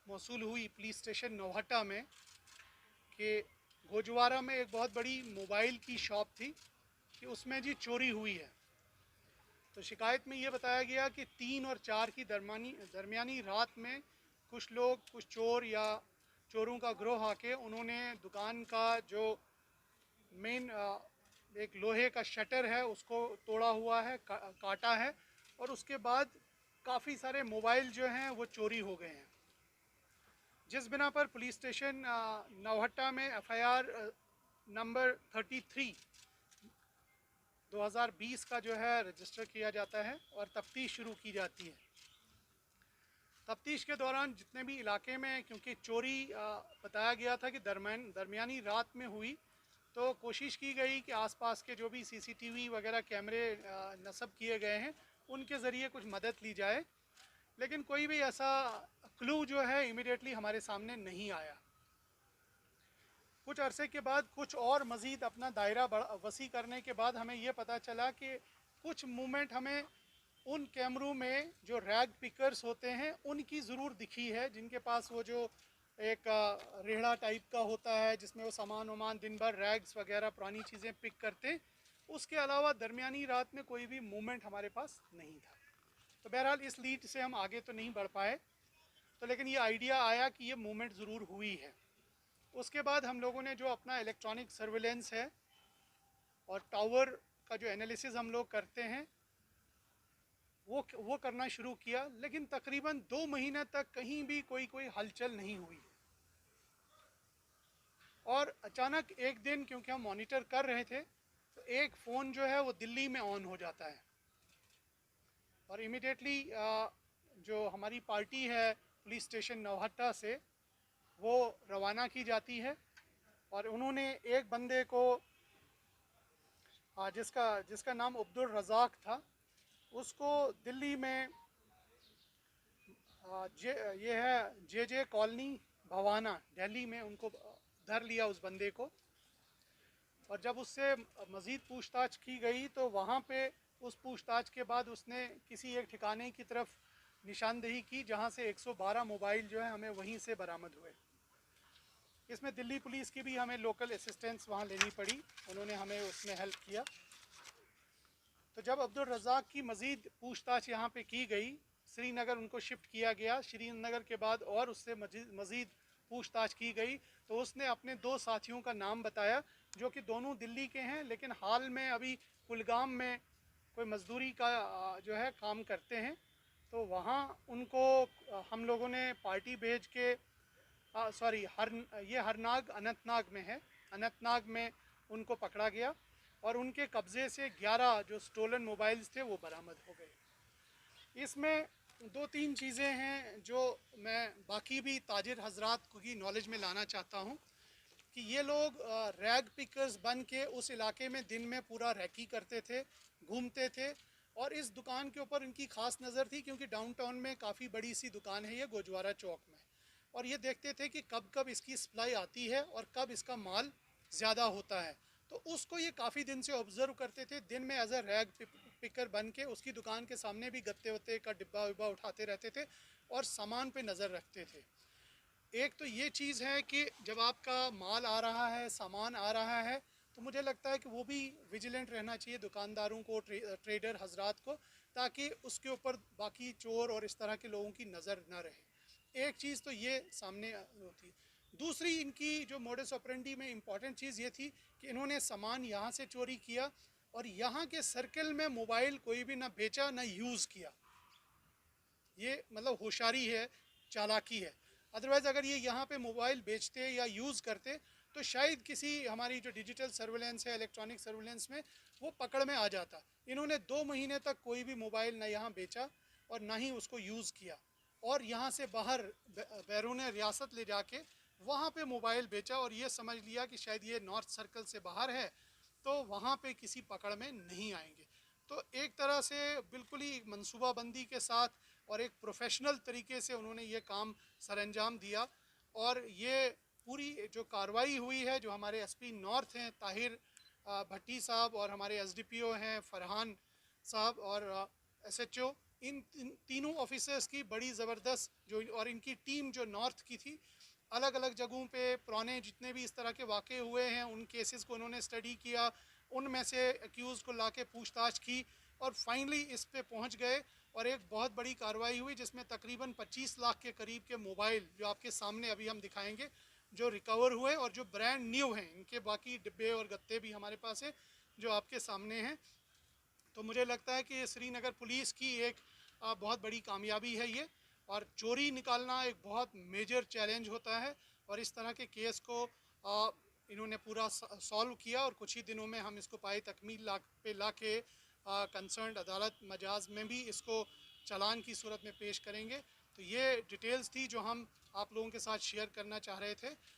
मौसूल हुई police station Nauhatta में कि गोजवारा में एक बहुत बड़ी मोबाइल की शॉप थी कि उसमें जी चोरी हुई है। तो शिकायत में ये बताया गया कि 3 और 4 की दरमियानी रात में कुछ लोग, कुछ चोर या चोरों का गिरोह आके उन्होंने दुकान का जो मेन एक लोहे का शटर है उसको तोड़ा हुआ है, काटा है, और उसके बाद काफ़ी सारे मोबाइल जो हैं वो चोरी हो गए हैं। जिस बिना पर पुलिस स्टेशन नौहट्टा में एफआईआर नंबर 33 2020 का जो है रजिस्टर किया जाता है और तफ्तीश शुरू की जाती है। तफ्तीश के दौरान जितने भी इलाके में, क्योंकि चोरी बताया गया था कि दरमियानी रात में हुई, तो कोशिश की गई कि आसपास के जो भी सीसीटीवी वगैरह कैमरे नस्ब किए गए हैं उनके ज़रिए कुछ मदद ली जाए, लेकिन कोई भी ऐसा क्लू जो है इमीडिएटली हमारे सामने नहीं आया। कुछ अरसे के बाद कुछ और मज़ीद अपना दायरा वसी करने के बाद हमें ये पता चला कि कुछ मूवमेंट हमें उन कैमरों में जो रैग पिकर्स होते हैं उनकी ज़रूर दिखी है, जिनके पास वो जो एक रेहड़ा टाइप का होता है जिसमें वो सामान वामान दिन भर रैग्स वगैरह पुरानी चीज़ें पिक करते। उसके अलावा दरमियानी रात में कोई भी मूवमेंट हमारे पास नहीं था। तो बहरहाल इस लीड से हम आगे तो नहीं बढ़ पाए, तो लेकिन ये आइडिया आया कि ये मूवमेंट ज़रूर हुई है। उसके बाद हम लोगों ने जो अपना इलेक्ट्रॉनिक सर्विलेंस है और टावर का जो एनालिसिस हम लोग करते हैं वो करना शुरू किया, लेकिन तकरीबन 2 महीने तक कहीं भी कोई हलचल नहीं हुई। और अचानक एक दिन, क्योंकि हम मॉनिटर कर रहे थे, तो एक फ़ोन जो है वो दिल्ली में ऑन हो जाता है और इमिडिएटली जो हमारी पार्टी है पुलिस स्टेशन नौहट्टा से वो रवाना की जाती है और उन्होंने एक बंदे को जिसका नाम अब्दुल रज़ाक था, उसको दिल्ली में ये है जे कॉलोनी भवाना दिल्ली में उनको धर लिया उस बंदे को। और जब उससे मज़ीद पूछताछ की गई तो वहाँ पे उस पूछताछ के बाद उसने किसी एक ठिकाने की तरफ निशानदेही की जहाँ से 112 मोबाइल जो है हमें वहीं से बरामद हुए। इसमें दिल्ली पुलिस की भी हमें लोकल असिस्टेंस वहाँ लेनी पड़ी, उन्होंने हमें उसमें हेल्प किया। तो जब अब्दुल रज़ाक की मज़ीद पूछताछ यहाँ पे की गई, श्रीनगर उनको शिफ्ट किया गया, श्रीनगर के बाद और उससे मज़ीद पूछताछ की गई, तो उसने अपने 2 साथियों का नाम बताया जो कि दोनों दिल्ली के हैं, लेकिन हाल में अभी कुलगाम में कोई मज़दूरी का जो है काम करते हैं। तो वहाँ उनको हम लोगों ने पार्टी भेज के ये हरनाग अनंतनाग में है, अनंतनाग में उनको पकड़ा गया और उनके कब्ज़े से 11 जो स्टोलन मोबाइल्स थे वो बरामद हो गए। इसमें 2-3 चीज़ें हैं जो मैं बाकी भी ताजिर हजरात की नॉलेज में लाना चाहता हूँ कि ये लोग रैग पिकर्स बन के उस इलाके में दिन में पूरा रैकी करते थे, घूमते थे। और इस दुकान के ऊपर इनकी ख़ास नज़र थी क्योंकि डाउनटाउन में काफ़ी बड़ी सी दुकान है ये गोजवारा चौक में, और ये देखते थे कि कब कब इसकी सप्लाई आती है और कब इसका माल ज़्यादा होता है। तो उसको ये काफ़ी दिन से ऑब्ज़र्व करते थे, दिन में एज अ रैग पिकर बन के उसकी दुकान के सामने भी गत्ते वत्ते का डिब्बा विब्बा उठाते रहते थे और सामान पे नज़र रखते थे। एक तो ये चीज़ है कि जब आपका माल आ रहा है, सामान आ रहा है, तो मुझे लगता है कि वो भी विजिलेंट रहना चाहिए दुकानदारों को, ट्रेडर हजरात को, ताकि उसके ऊपर बाकी चोर और इस तरह के लोगों की नज़र ना रहे। एक चीज़ तो ये सामने होती। दूसरी, इनकी जो मोडस ऑपरेंडी में इम्पॉर्टेंट चीज़ ये थी कि इन्होंने सामान यहाँ से चोरी किया और यहाँ के सर्कल में मोबाइल कोई भी ना बेचा ना यूज़ किया। ये मतलब होशियारी है, चालाकी है। अदरवाइज़ अगर ये यहाँ पे मोबाइल बेचते या यूज़ करते तो शायद किसी हमारी जो डिजिटल सर्विलेंस है, इलेक्ट्रॉनिक सर्विलेंस में वो पकड़ में आ जाता। इन्होंने 2 महीने तक कोई भी मोबाइल ना यहाँ बेचा और ना ही उसको यूज़ किया, और यहाँ से बाहर बैरून रियासत ले जाके वहाँ पे मोबाइल बेचा और ये समझ लिया कि शायद ये नॉर्थ सर्कल से बाहर है तो वहाँ पे किसी पकड़ में नहीं आएंगे। तो एक तरह से बिल्कुल ही मनसूबाबंदी के साथ और एक प्रोफेशनल तरीके से उन्होंने ये काम सरअंजाम दिया। और ये पूरी जो कार्रवाई हुई है, जो हमारे एसपी नॉर्थ हैं ताहिर भट्टी साहब और हमारे एसडीपीओ हैं फरहान साहब और एसएचओ तीनों ऑफिसर्स की बड़ी ज़बरदस्त जो और इनकी टीम जो नॉर्थ की थी, अलग अलग जगहों पे पुराने जितने भी इस तरह के वाक़े हुए हैं उन केसेस को उन्होंने स्टडी किया, उनमें से एक्यूज़ को लाके पूछताछ की और फाइनली इस पे पहुंच गए। और एक बहुत बड़ी कार्रवाई हुई जिसमें तकरीबन 25 लाख के करीब के मोबाइल जो आपके सामने अभी हम दिखाएंगे जो रिकवर हुए और जो ब्रांड न्यू हैं, इनके बाकी डिब्बे और गत्ते भी हमारे पास है जो आपके सामने हैं। तो मुझे लगता है कि श्रीनगर पुलिस की एक बहुत बड़ी कामयाबी है ये, और चोरी निकालना एक बहुत मेजर चैलेंज होता है और इस तरह के केस को इन्होंने पूरा सॉल्व किया और कुछ ही दिनों में हम इसको पाए तकमील पे ला के कंसर्न अदालत मजाज में भी इसको चालान की सूरत में पेश करेंगे। तो ये डिटेल्स थी जो हम आप लोगों के साथ शेयर करना चाह रहे थे।